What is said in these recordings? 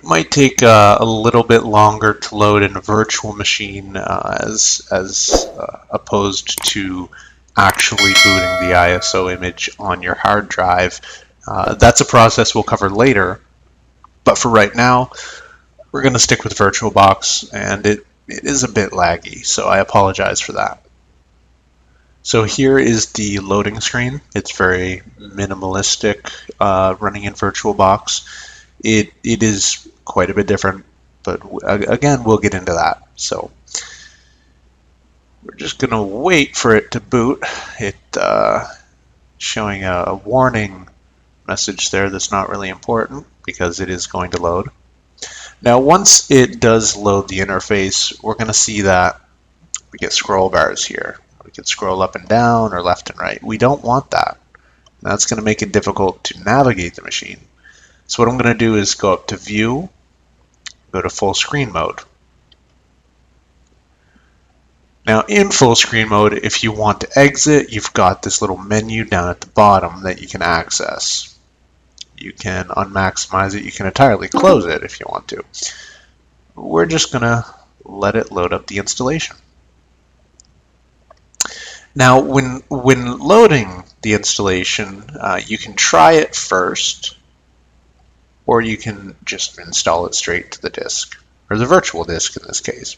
might take a little bit longer to load in a virtual machine as opposed to actually booting the ISO image on your hard drive. That's a process we'll cover later, but for right now, we're going to stick with VirtualBox, and it is a bit laggy, so I apologize for that. So here is the loading screen. It's very minimalistic running in VirtualBox. It is quite a bit different, but again, we'll get into that. So we're just going to wait for it to boot. It showing a warning message there that's not really important because it is going to load. Now, once it does load the interface, we're going to see that we get scroll bars here. We can scroll up and down or left and right. We don't want that. That's going to make it difficult to navigate the machine. So what I'm going to do is go up to View, go to Full Screen Mode. Now in full screen mode, if you want to exit, you've got this little menu down at the bottom that you can access. You can unmaximize it, you can entirely close it if you want to. We're just going to let it load up the installation. Now when loading the installation, you can try it first, or you can just install it straight to the disk, or the virtual disk in this case.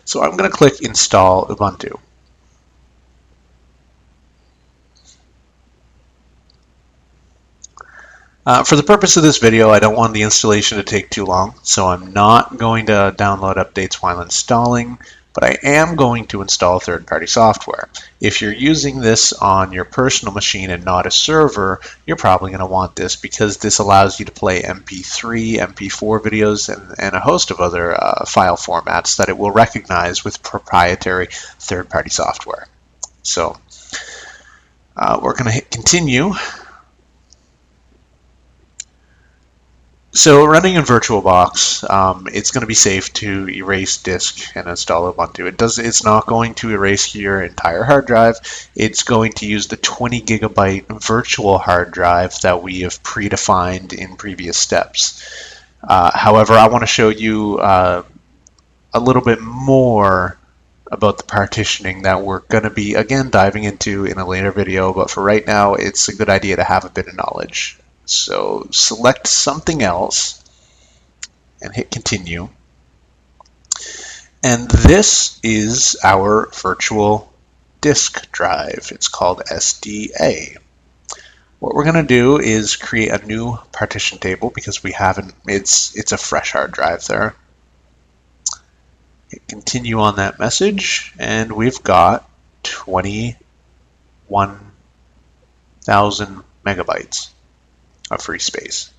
So I'm going to click Install Ubuntu. For the purpose of this video, I don't want the installation to take too long, so I'm not going to download updates while installing, but I am going to install third-party software. If you're using this on your personal machine and not a server, you're probably going to want this because this allows you to play MP3, MP4 videos, and a host of other file formats that it will recognize with proprietary third-party software. So we're going to hit Continue. So running in VirtualBox, it's going to be safe to erase disk and install Ubuntu. It's not going to erase your entire hard drive. It's going to use the 20 gigabyte virtual hard drive that we have predefined in previous steps. However, I want to show you a little bit more about the partitioning that we're going to be, again, diving into in a later video, but for right now, it's a good idea to have a bit of knowledge. So select something else and hit Continue. And this is our virtual disk drive. It's called SDA. What we're going to do is create a new partition table because we haven't, it's a fresh hard drive there. Hit Continue on that message, and we've got 21,000 megabytes of free space.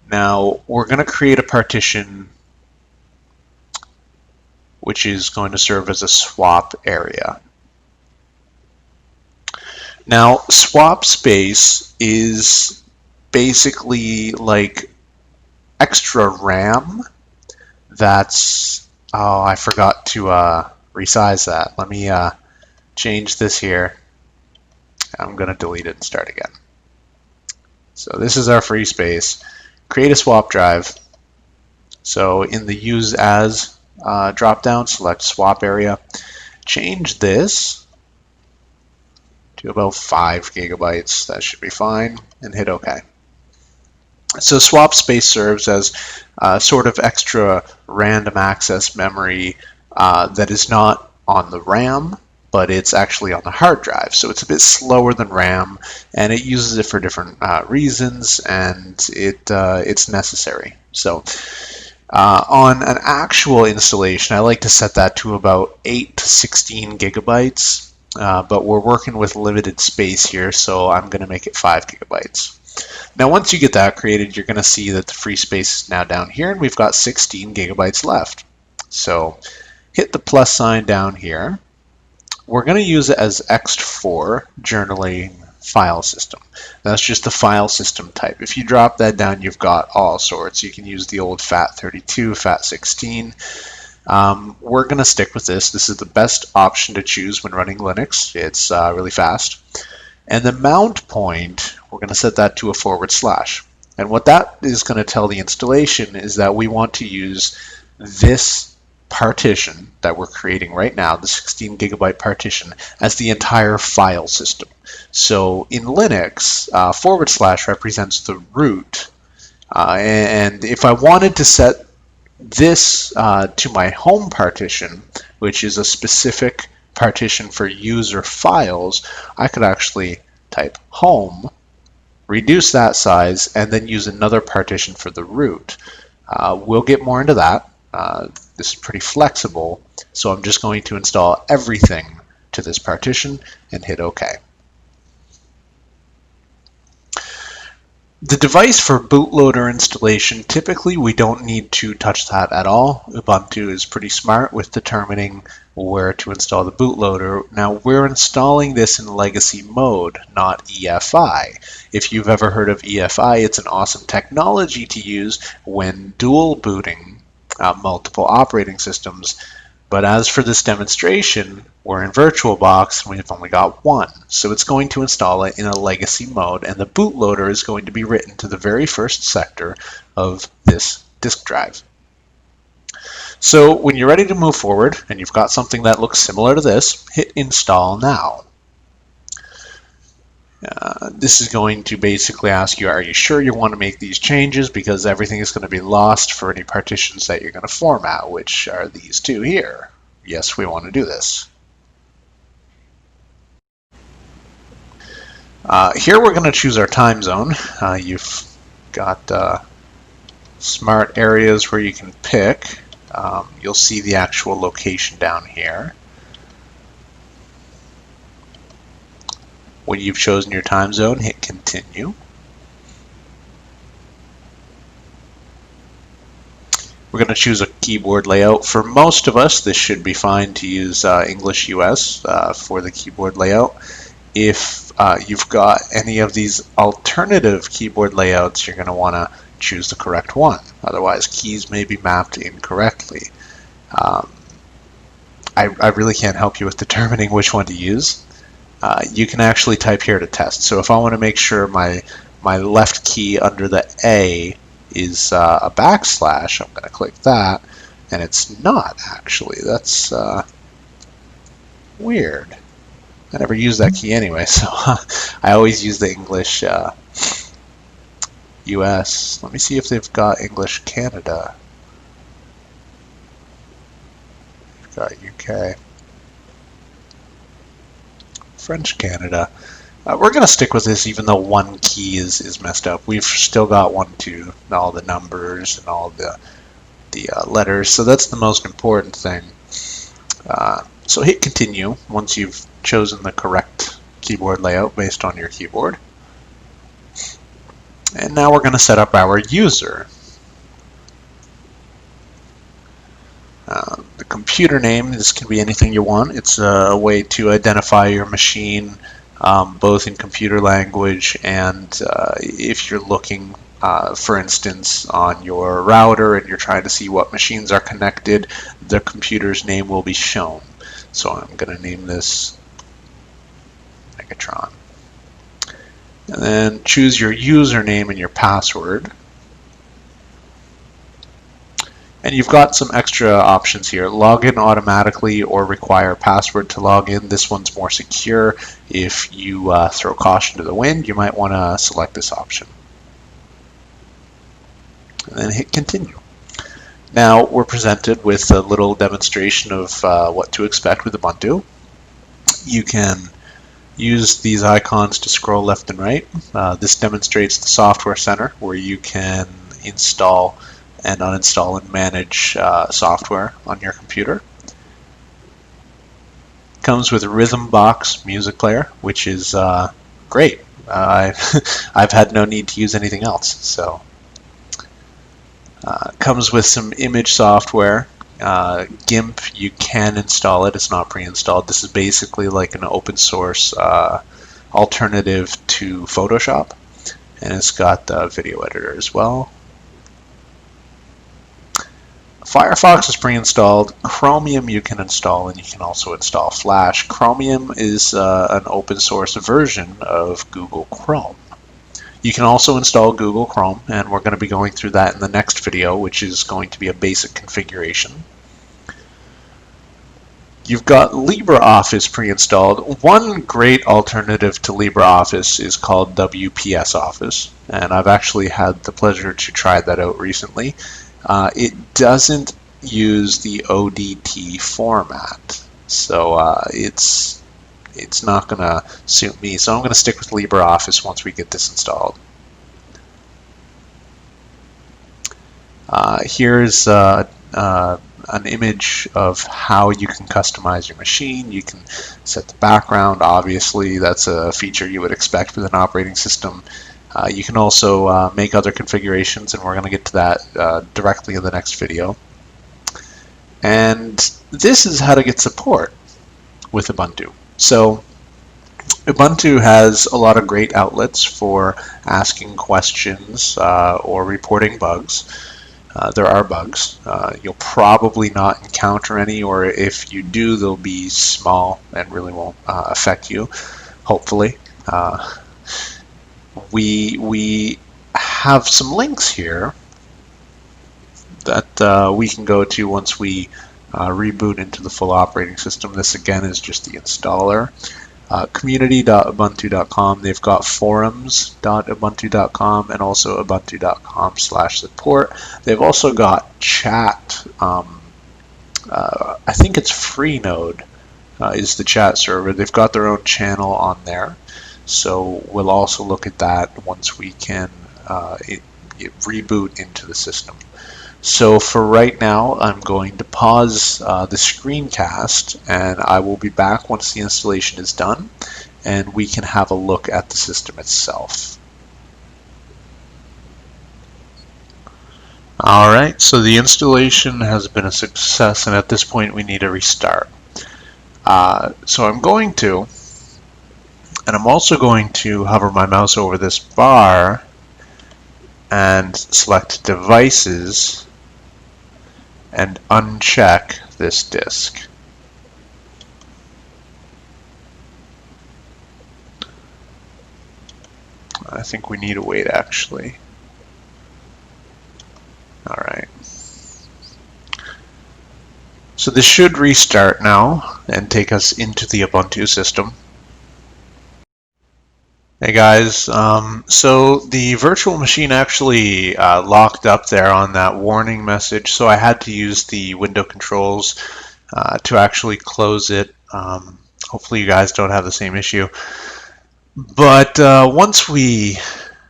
Now we're going to create a partition which is going to serve as a swap area. Now swap space is basically like extra RAM that's, oh, I forgot to resize that. Let me change this here. I'm going to delete it and start again. So this is our free space. Create a swap drive. So in the Use As drop-down, select Swap Area. Change this to about 5 gigabytes. That should be fine. And hit OK. So swap space serves as sort of extra random access memory that is not on the RAM, but it's actually on the hard drive. So it's a bit slower than RAM, and it uses it for different reasons, and it's necessary. So on an actual installation, I like to set that to about 8 to 16 gigabytes, but we're working with limited space here, so I'm going to make it 5 gigabytes. Now once you get that created, you're going to see that the free space is now down here, and we've got 16 gigabytes left. So hit the plus sign down here. We're going to use it as ext4 journaling file system. That's just the file system type. If you drop that down, you've got all sorts. You can use the old FAT32, FAT16. We're going to stick with this. This is the best option to choose when running Linux. It's really fast. And the mount point, we're going to set that to a /. And what that is going to tell the installation is that we want to use this partition that we're creating right now, the 16 gigabyte partition, as the entire file system. So in Linux, / represents the root. And if I wanted to set this to my home partition, which is a specific partition for user files, I could actually type home, reduce that size, and then use another partition for the root. We'll get more into that. This is pretty flexible, so I'm just going to install everything to this partition and hit OK. The device for bootloader installation, typically we don't need to touch that at all. Ubuntu is pretty smart with determining where to install the bootloader. Now we're installing this in legacy mode, not EFI. If you've ever heard of EFI, it's an awesome technology to use when dual booting multiple operating systems. But as for this demonstration, we're in VirtualBox and we've only got one. So it's going to install it in a legacy mode, and the bootloader is going to be written to the very first sector of this disk drive. So when you're ready to move forward and you've got something that looks similar to this, hit Install Now. This is going to basically ask you, are you sure you want to make these changes, because everything is going to be lost for any partitions that you're going to format, which are these two here. Yes, we want to do this. Here we're going to choose our time zone. You've got smart areas where you can pick. You'll see the actual location down here. When you've chosen your time zone, hit continue. We're going to choose a keyboard layout. For most of us, this should be fine to use English US for the keyboard layout. If you've got any of these alternative keyboard layouts, you're going to want to choose the correct one. Otherwise, keys may be mapped incorrectly. I really can't help you with determining which one to use. You can actually type here to test. So if I want to make sure my left key under the A is a backslash, I'm going to click that, and it's not actually. That's weird. I never use that key anyway, so I always use the English US. Let me see if they've got English Canada. They've got UK. French Canada. We're going to stick with this even though one key is messed up. We've still got 1, 2, all the numbers and all the letters, so that's the most important thing. So hit continue once you've chosen the correct keyboard layout based on your keyboard. And now we're going to set up our user. The computer name, this can be anything you want. It's a way to identify your machine, both in computer language and if you're looking, for instance, on your router and you're trying to see what machines are connected, the computer's name will be shown. So I'm going to name this Megatron. And then choose your username and your password. And you've got some extra options here. Log in automatically or require password to log in. This one's more secure. If you throw caution to the wind, you might want to select this option. And then hit continue. Now we're presented with a little demonstration of what to expect with Ubuntu. You can use these icons to scroll left and right. This demonstrates the Software Center, where you can install and uninstall and manage software on your computer. Comes with a Rhythmbox music player, which is great. I've had no need to use anything else. So comes with some image software. GIMP, you can install it. It's not pre-installed. This is basically like an open source alternative to Photoshop, and it's got the video editor as well. Firefox is pre-installed. Chromium you can install, and you can also install Flash. Chromium is an open source version of Google Chrome. You can also install Google Chrome, and we're going to be going through that in the next video, which is going to be a basic configuration. You've got LibreOffice pre-installed. One great alternative to LibreOffice is called WPS Office, and I've actually had the pleasure to try that out recently. It doesn't use the ODT format, so it's not going to suit me. So I'm going to stick with LibreOffice once we get this installed. Here's an image of how you can customize your machine. You can set the background. Obviously, that's a feature you would expect with an operating system. You can also make other configurations, and we're going to get to that directly in the next video. And this is how to get support with Ubuntu. So Ubuntu has a lot of great outlets for asking questions or reporting bugs. There are bugs. You'll probably not encounter any, or if you do, they'll be small and really won't affect you, hopefully. We have some links here that we can go to once we reboot into the full operating system. This again is just the installer. Community.ubuntu.com. They've got forums.ubuntu.com and also ubuntu.com/support. They've also got chat. I think it's Freenode is the chat server. They've got their own channel on there. So we'll also look at that once we can reboot into the system. So for right now, I'm going to pause the screencast, and I will be back once the installation is done, and we can have a look at the system itself. Alright, so the installation has been a success, and at this point we need a restart. So I'm going to, and I'm also going to hover my mouse over this bar and select Devices and uncheck this disk. I think we need to wait actually. Alright. So this should restart now and take us into the Ubuntu system. Hey guys, so the virtual machine actually locked up there on that warning message, so I had to use the window controls to actually close it. Hopefully you guys don't have the same issue. But once we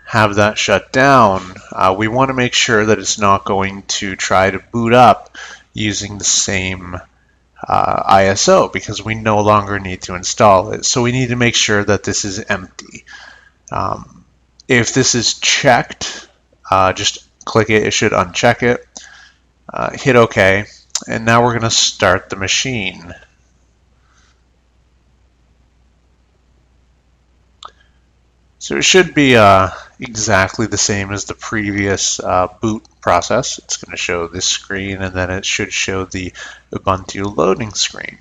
have that shut down, we want to make sure that it's not going to try to boot up using the same ISO, because we no longer need to install it. So we need to make sure that this is empty. If this is checked, just click it. It should uncheck it. Hit OK. And now we're going to start the machine. So it should be exactly the same as the previous boot process. It's going to show this screen, and then it should show the Ubuntu loading screen.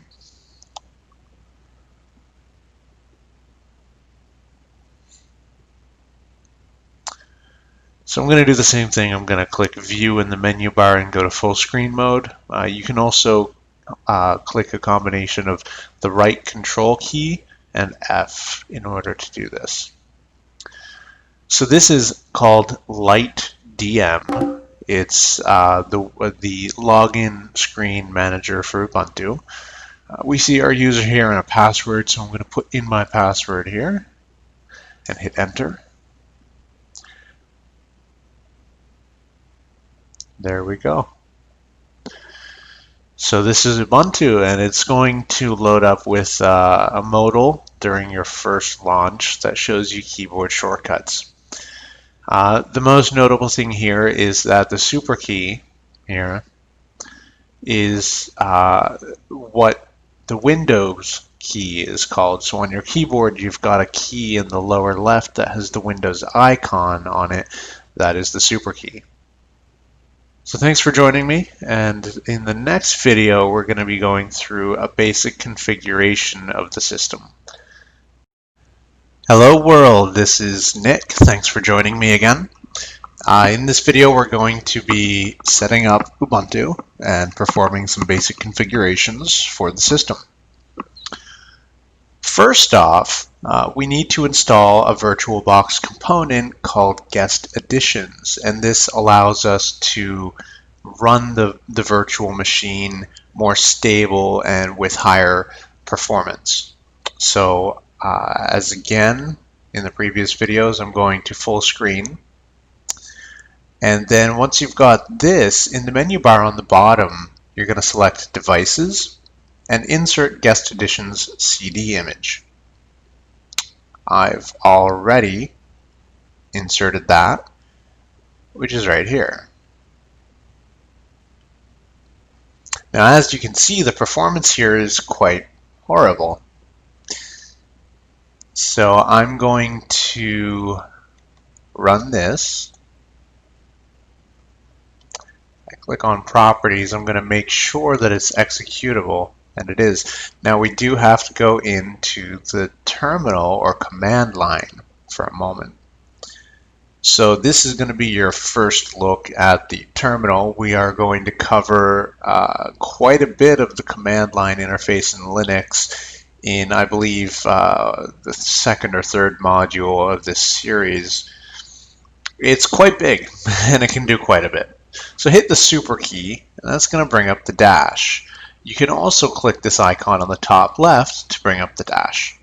So I'm going to do the same thing. I'm going to click View in the menu bar and go to full screen mode. You can also click a combination of the right control key and F in order to do this. So this is called Light DM. It's the login screen manager for Ubuntu. We see our user here and a password, so I'm going to put in my password here and hit enter. There we go. So this is Ubuntu, and it's going to load up with a modal during your first launch that shows you keyboard shortcuts. The most notable thing here is that the super key here is what the Windows key is called. So on your keyboard, you've got a key in the lower left that has the Windows icon on it. That is the super key. So thanks for joining me, and in the next video we're going to be going through a basic configuration of the system. Hello world, this is Nick. Thanks for joining me again. In this video we're going to be setting up Ubuntu and performing some basic configurations for the system. First off, we need to install a VirtualBox component called Guest Additions, and this allows us to run the virtual machine more stable and with higher performance. So as again in the previous videos, I'm going to full screen, and then once you've got this, in the menu bar on the bottom you're going to select Devices and insert Guest Additions CD image. I've already inserted that, which is right here. Now as you can see, the performance here is quite horrible. So I'm going to run this. I click on Properties. I'm going to make sure that it's executable, and it is. Now we do have to go into the terminal or command line for a moment. So this is going to be your first look at the terminal. We are going to cover quite a bit of the command line interface in Linux in, I believe, the second or third module of this series. It's quite big and it can do quite a bit. So hit the super key, and that's going to bring up the dash. You can also click this icon on the top left to bring up the dash.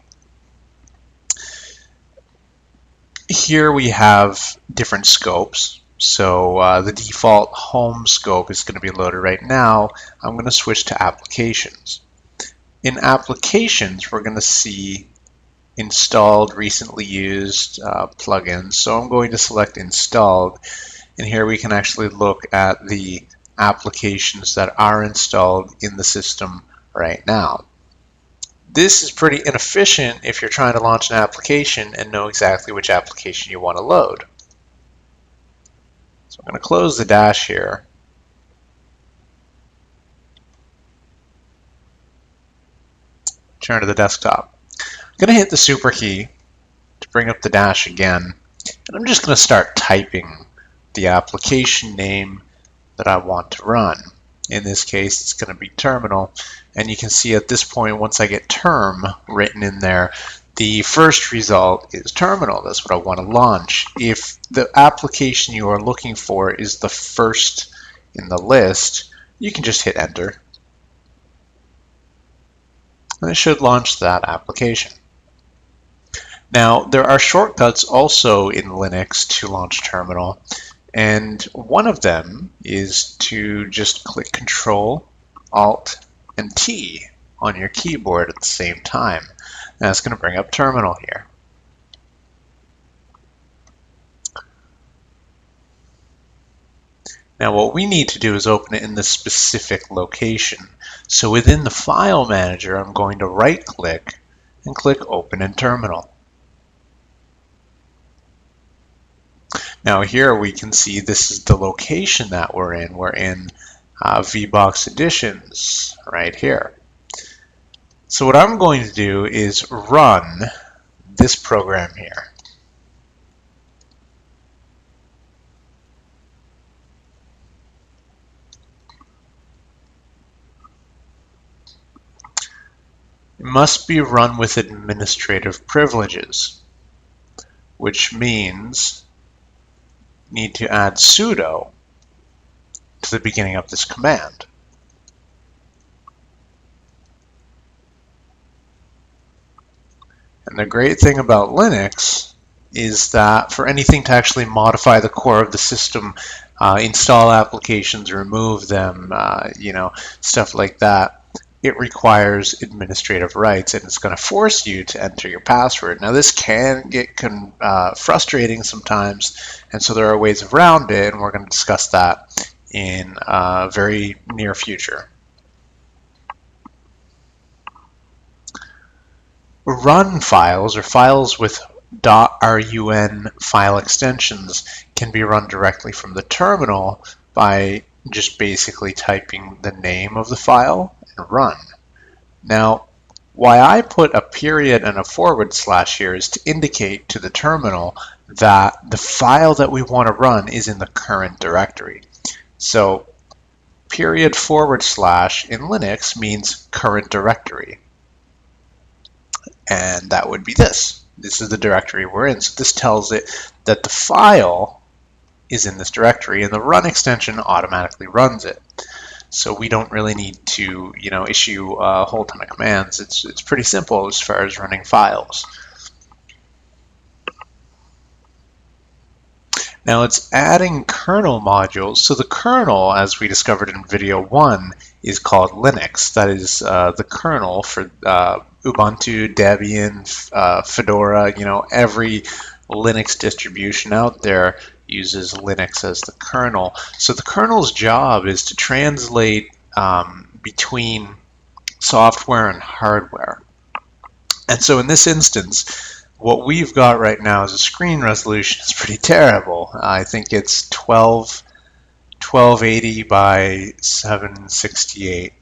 Here we have different scopes. So the default home scope is going to be loaded right now. I'm going to switch to applications. In applications, we're going to see installed, recently used plugins. So I'm going to select installed, and here we can actually look at the applications that are installed in the system right now. This is pretty inefficient if you're trying to launch an application and know exactly which application you want to load. So I'm going to close the dash here. Turn to the desktop. I'm going to hit the super key to bring up the dash again, and I'm just going to start typing the application name that I want to run. In this case, it's going to be terminal, and you can see at this point, once I get term written in there, the first result is terminal. That's what I want to launch. If the application you are looking for is the first in the list, you can just hit enter, and it should launch that application. Now, there are shortcuts also in Linux to launch terminal, and one of them is to just click Control, Alt, and T on your keyboard at the same time. And that's going to bring up terminal here. Now what we need to do is open it in the specific location. So within the file manager, I'm going to right click and click Open in Terminal. Now here we can see this is the location that we're in. We're in VBox Additions right here. So what I'm going to do is run this program here. It must be run with administrative privileges, which means you need to add sudo to the beginning of this command. And the great thing about Linux is that for anything to actually modify the core of the system, install applications, remove them, stuff like that, it requires administrative rights, and it's going to force you to enter your password. Now this can get frustrating sometimes, and so there are ways around it, and we're going to discuss that in very near future. Run files, or files with .run file extensions, can be run directly from the terminal by just basically typing the name of the file and run. Now, Why I put a period and a forward slash here is to indicate to the terminal that the file that we want to run is in the current directory. So period forward slash in Linux means current directory. And that would be this. This is the directory we're in. So this tells it that the file is in this directory, and the run extension automatically runs it. So we don't really need to, issue a whole ton of commands. It's pretty simple as far as running files. Now it's adding kernel modules. So the kernel, as we discovered in video 1, is called Linux. That is the kernel for Ubuntu, Debian, Fedora. Every Linux distribution out there uses Linux as the kernel. So the kernel's job is to translate between software and hardware. And so in this instance, what we've got right now is a screen resolution. It's pretty terrible. I think it's 1280 by 768.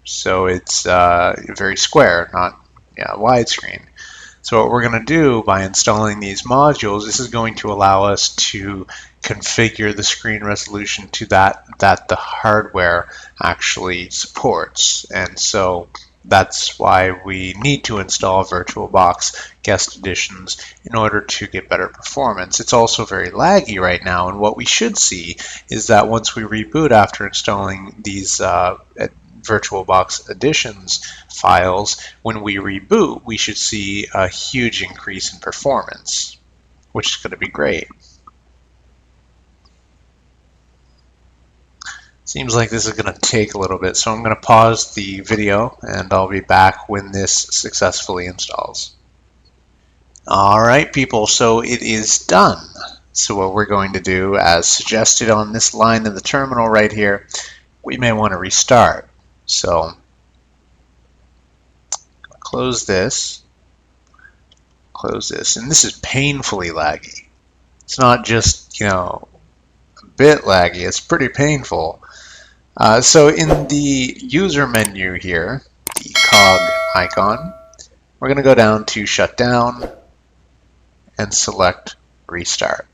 So it's very square, not widescreen. So what we're going to do by installing these modules, this is going to allow us to configure the screen resolution to that the hardware actually supports. And so that's why we need to install VirtualBox guest editions in order to get better performance. It's also very laggy right now, and what we should see is that once we reboot after installing these VirtualBox editions files, when we reboot, we should see a huge increase in performance, which is going to be great. Seems like this is going to take a little bit, so I'm going to pause the video and I'll be back when this successfully installs. Alright people, so it is done. So what we're going to do, as suggested on this line in the terminal right here, we may want to restart. So close this, and this is painfully laggy. It's not just, a bit laggy, it's pretty painful. So in the user menu here, the cog icon, we're going to go down to shutdown and select restart.